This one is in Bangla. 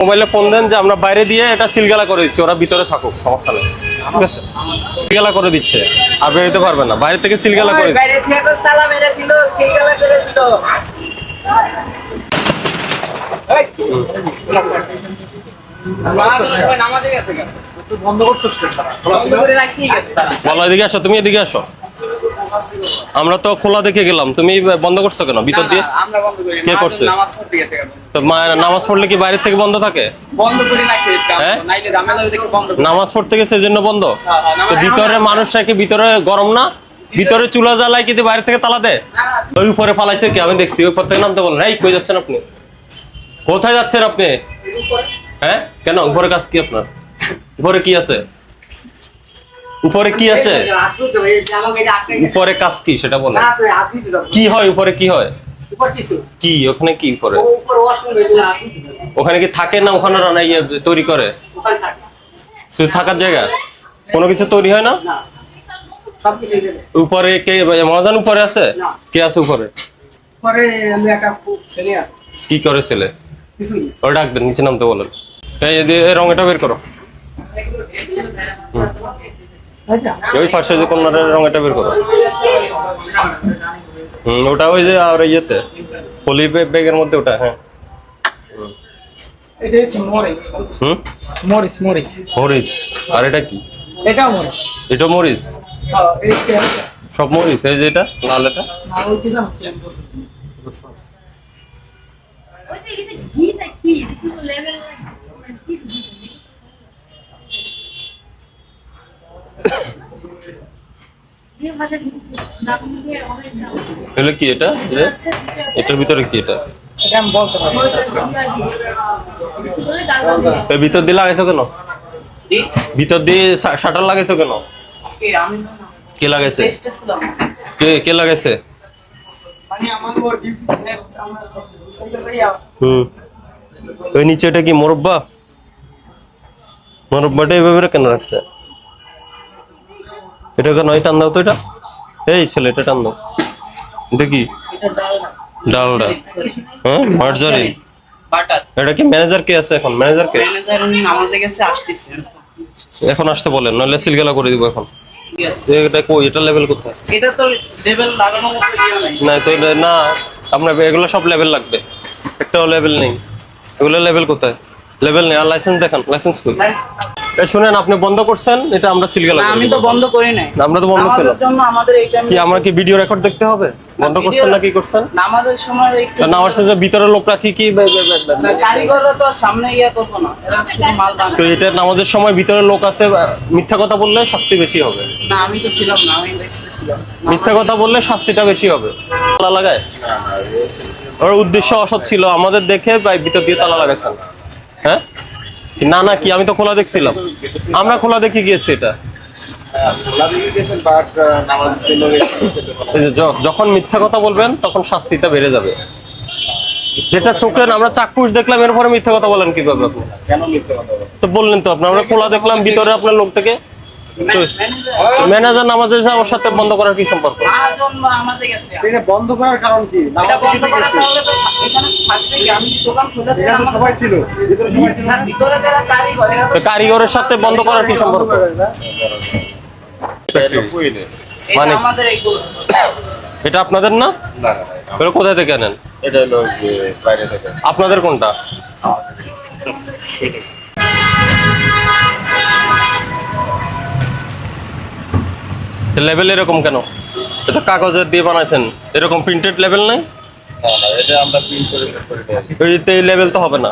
মোবাইলে ফোন দেন যে আমরা বাইরে দিয়ে এটা সিলগালা করে দিচ্ছি, ওরা ভিতরে থাকুক, সমস্যা নেই, ঠিক আছে? সিলগালা করে দিচ্ছে, আর বেরোতে পারবে না, বাইরে থেকে সিলগালা করে বলো। এদিকে আসো, তুমি এদিকে আসো। আমরা তো খোলা দেখে গেলাম, তুমি বন্ধ করছো কেন ভিতর দিয়ে? কে করছে? তো নামাজ পড়লে কি বাইরে থেকে বন্ধ থাকে? নামাজ পড়তে গেছে সেজন্য বন্ধ? তো ভিতরে মানুষরা কি ভিতরে গরম না? ভিতরে চুলা জ্বালায় কিন্তু বাইরে থেকে তালা দেয়? ওই উপরে ফালাইছে কি আমি দেখছি, ওই উপর থেকে নামতে বলেন। এই কই যাচ্ছেন আপনি? কোথায় যাচ্ছেন আপনি? হ্যাঁ কেন? উপরে কাজ কি আপনার? উপরে কি আছে? উপরে কি আছে? উপরে কাজ কি সেটা বলো। কি হয় উপরে? কি হয়? কি ওখানে? কি উপরে? ওখানে কি থাকে না? ওখানে রান্না তৈরি করে? শুধু থাকার জায়গা, কোনো কিছু তৈরি হয় না? উপরে কে? মহাজন উপরে আছে? কে আছে উপরে? কি করে ছেলে? ওরা ডাক দেন, নিচে নামতে বলেন। এই রং এটা বের করো, ওই পাশে যে কর্নারের রং এটা বের করো। ওটা ওই যে আর ইয়েতে পলি ব্যাগের মধ্যে ওটা। হ্যাঁ মরিচ। আর এটা কি? এটা মরিচ, সব মরিচ। এই যে এটা লাল, এটা এগুলো কি? এটা এটার ভিতরে কি? এটা ভিতর দিয়ে লাগাইছো কেন? ভিতর দিয়ে শাটার লাগাইছো কেন? কে লাগাইছে? কে লাগাইছে? ওই নিচে এটা কি মোরব্বা? মোরব্বাটা এইভাবে কেন রাখছে? এটা কেন? এই টান দাও তো, এটা এই ছেলে এটা টান দাও। এটা কি? ডালডা। হ্যাঁ মার্জারিন। এটা কি? ম্যানেজার কে আছে এখন? ম্যানেজার কে? এখন আসতে বলেন, নইলে সিলগালা করে দিব এখন। এটা কই? এটা লেভেল কোথায়? এটা তো লেভেল লাগানো না তো না, আপনার এগুলো সব লেভেল লাগবে, একটাও লেভেল নেই। এগুলো লেভেল কোথায়? লেভেল নেই। আর লাইসেন্স দেখান, লাইসেন্স কই? শুনেন, আপনি বন্ধ করছেন, এটা আমরা সিলগালা করি। আমি তো বন্ধ করি নাই। আমরা তো বন্ধ করলাম। জন্য আমাদের এইটা কি আমরা কি ভিডিও রেকর্ড দেখতে হবে? বন্ধ করছেন না কি করছেন? নামাজের সময় একটু নামাজের যে ভিতরে লোক রাখি কি কারিগররা তো সামনে ইয়া করব না, এরা শুধু মাল বানায়। তো এটা নামাজের সময় ভিতরে লোক আছে, মিথ্যা কথা বললে শাস্তি বেশি হবে। না আমি তো ছিলাম না, আমি ইলেকশনে ছিলাম। মিথ্যা কথা বললে শাস্তিটা বেশি হবে। তালা লাগায়? ওর উদ্দেশ্য অসৎ ছিল, আমাদের দেখে ভিতর দিয়ে তালা লাগাইছেন। হ্যাঁ না না, কি আমি তো খোলা দেখছিলাম, আমরা খোলা দেখে গিয়েছি। এটা যখন মিথ্যা কথা বলবেন তখন শাস্তিটা বেড়ে যাবে। যেটা চোখে আমরা চাক্ষুষ দেখলাম, এরপরে মিথ্যা কথা বলেন কিভাবে আপনি? তো বললেন তো আপনি, আমরা খোলা দেখলাম ভিতরে আপনার লোক থেকে। ম্যানেজার নামাজে এসে আমার সাথে বন্ধ করার কি সম্পর্ক? বন্ধ করার কারণ কি? কারিগরের সাথে বন্ধ করার কি সম্পর্ক? মানে এটা আপনাদের না? এটা কোথায় থেকে আনেন? এটা হলো বাইরে থেকে। আপনাদের কোনটা? লেভেল এরকম কেন? এটা কাগজের দিয়ে বানাইছেন, এরকম প্রিন্টেড লেভেল নাই? এটা আমরা প্রিন্ট করে এই লেভেল তো হবে না।